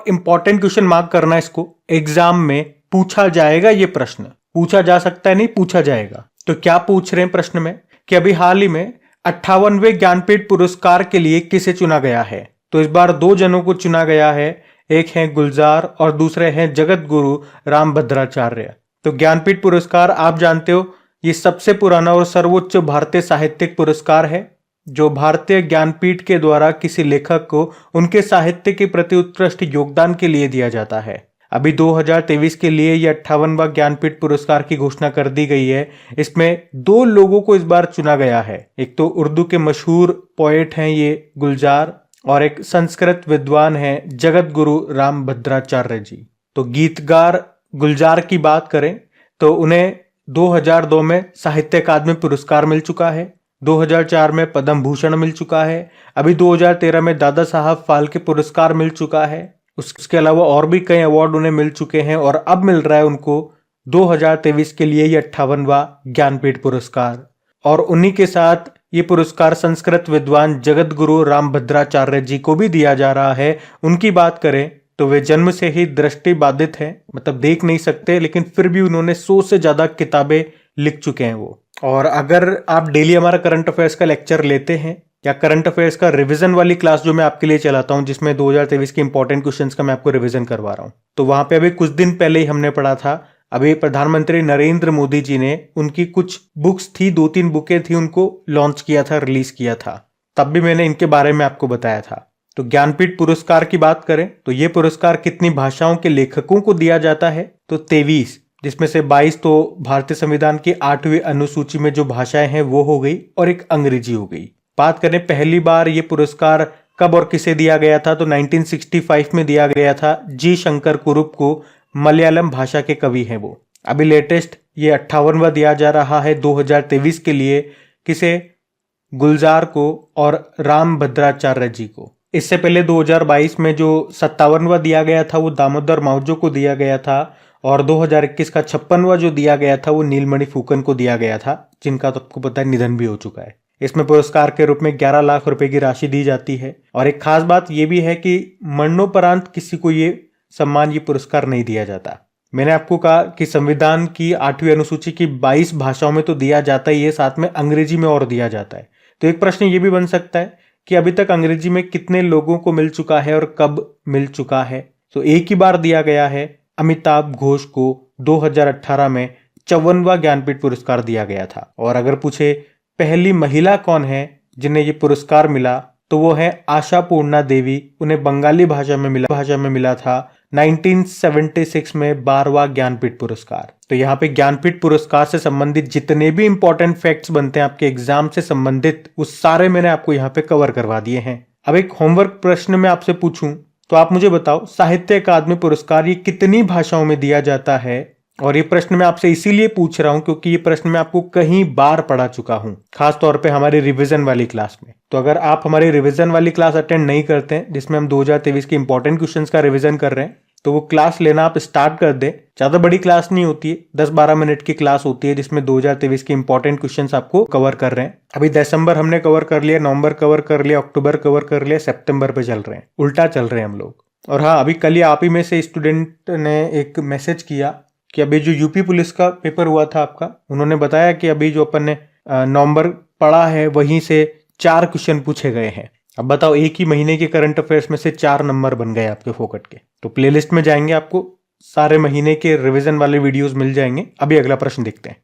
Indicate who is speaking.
Speaker 1: Important question mark करना, इसको exam में पूछा जाएगा, ये प्रश्न पूछा जा सकता है, नहीं पूछा जाएगा। तो क्या पूछ रहे हैं प्रश्न में कि अभी हाल ही में 58वें ज्ञानपीठ पुरस्कार के लिए किसे चुना गया है। तो इस बार 2 जनों को चुना गया है, एक है गुलजार और दूसरे हैं जगत गुरु रामभद्राचार्य। तो ज्ञानपीठ पुरस्कार आप जानते हो, ये सबसे पुराना और सर्वोच्च भारतीय साहित्यिक पुरस्कार है, जो भारतीय ज्ञानपीठ के द्वारा किसी लेखक को उनके साहित्य के प्रति उत्कृष्ट योगदान के लिए दिया जाता है। अभी 2023 के लिए ये 58वां ज्ञानपीठ पुरस्कार की घोषणा कर दी गई है। इसमें 2 लोगों को इस बार चुना गया है, एक तो उर्दू के मशहूर पोएट हैं ये गुलजार, और एक संस्कृत विद्वान है जगत गुरु रामभद्राचार्य जी। तो गीतकार गुलजार की बात करें तो उन्हें 2002 में साहित्य अकादमी पुरस्कार मिल चुका है, 2004 में पद्म भूषण मिल चुका है, अभी 2013 में दादा साहब फाल्के पुरस्कार मिल चुका है। उसके अलावा और भी कई अवार्ड उन्हें मिल चुके हैं और अब मिल रहा है उनको 2023 के लिए ये 58वां ज्ञानपीठ पुरस्कार। और उन्हीं के साथ ये पुरस्कार संस्कृत विद्वान जगत गुरु रामभद्राचार्य जी को भी दिया जा रहा है। उनकी बात करें तो वे जन्म से ही दृष्टि बाधित हैं, मतलब देख नहीं सकते, लेकिन फिर भी उन्होंने 100 से ज्यादा किताबें लिख चुके हैं वो। और अगर आप डेली हमारा करंट अफेयर्स का लेक्चर लेते हैं या करंट अफेयर्स का रिवीजन वाली क्लास जो मैं आपके लिए चलाता हूं, जिसमें 2023 के इंपॉर्टेंट क्वेश्चंस का मैं आपको रिवीजन करवा रहा हूं, तो वहां पे अभी कुछ दिन पहले ही हमने पढ़ा था, अभी प्रधानमंत्री नरेंद्र मोदी जी ने उनकी कुछ बुक्स थी, 2-3 बुकें थी, उनको लॉन्च किया था, रिलीज किया था, तब भी मैंने इनके बारे में आपको बताया था। तो ज्ञानपीठ पुरस्कार की बात करें तो ये पुरस्कार कितनी भाषाओं के लेखकों को दिया जाता है, तो 23, जिसमें से 22 तो भारतीय संविधान की 8वीं अनुसूची में जो भाषाएं हैं वो हो गई और एक अंग्रेजी हो गई। बात करें पहली बार ये पुरस्कार कब और किसे दिया गया था, तो 1965 में दिया गया था जी शंकर कुरुप को, मलयालम भाषा के कवि हैं वो। अभी लेटेस्ट ये 58वां दिया जा रहा है 2023 के लिए, किसे, गुलजार को और रामभद्राचार्य जी को। इससे पहले 2022 में जो 57वां दिया गया था वो दामोदर मावजो को दिया गया था, और 2021 का 56वां जो दिया गया था वो नीलमणि फुकन को दिया गया था, जिनका तो आपको पता है निधन भी हो चुका है। इसमें पुरस्कार के रूप में 11 लाख रुपए की राशि दी जाती है। और एक खास बात यह भी है कि मरणोपरांत किसी को ये सम्मान, ये पुरस्कार नहीं दिया जाता। मैंने आपको कहा कि संविधान की 8वीं अनुसूची की 22 भाषाओं में तो दिया जाता ही है, साथ में अंग्रेजी में और दिया जाता है। तो एक प्रश्न ये भी बन सकता है कि अभी तक अंग्रेजी में कितने लोगों को मिल चुका है और कब मिल चुका है। तो एक ही बार दिया गया है, अमिताभ घोष को 2018 में 54वां ज्ञानपीठ पुरस्कार दिया गया था। और अगर पूछे पहली महिला कौन है जिन्हें ये पुरस्कार मिला, तो वो है आशा पूर्णा देवी, उन्हें बंगाली भाषा में मिला था 1976 में 12वां ज्ञानपीठ पुरस्कार। तो यहाँ पे ज्ञानपीठ पुरस्कार से संबंधित जितने भी इंपॉर्टेंट फैक्ट्स बनते हैं आपके एग्जाम से संबंधित, वो सारे मैंने आपको यहाँ पे कवर करवा दिए हैं। अब एक होमवर्क प्रश्न मैं आपसे पूछूं तो आप मुझे बताओ, साहित्य अकादमी पुरस्कार ये कितनी भाषाओं में दिया जाता है। और ये प्रश्न मैं आपसे इसीलिए पूछ रहा हूं क्योंकि ये प्रश्न मैं आपको कई बार पढ़ा चुका हूं, खास तौर पे हमारी रिवीजन वाली क्लास में। तो अगर आप हमारी रिवीजन वाली क्लास अटेंड नहीं करते हैं, जिसमें हम 2023 के इंपॉर्टेंट क्वेश्चंस का रिवीजन कर रहे हैं, तो वो क्लास लेना आप स्टार्ट कर दें। ज्यादा बड़ी क्लास नहीं होती है, 10-12 मिनट की क्लास होती है, जिसमें 2023 के इंपॉर्टेंट क्वेश्चंस आपको कवर कर रहे हैं। अभी दिसंबर हमने कवर कर लिया, नवंबर कवर कर लिया, अक्टूबर कवर कर लिया, सितंबर पे चल रहे हैं, उल्टा चल रहे हैं हम लोग। और हाँ, अभी कल ही आप ही में से स्टूडेंट ने एक मैसेज किया कि अभी जो यूपी पुलिस का पेपर हुआ था आपका, उन्होंने बताया कि अभी जो अपन ने नवंबर पढ़ा है वहीं से 4 क्वेश्चन पूछे गए हैं। अब बताओ, एक ही महीने के करंट अफेयर्स में से 4 नंबर बन गए आपके फोकट के। तो प्लेलिस्ट में जाएंगे, आपको सारे महीने के रिवीजन वाले वीडियोस मिल जाएंगे। अभी अगला प्रश्न देखते हैं।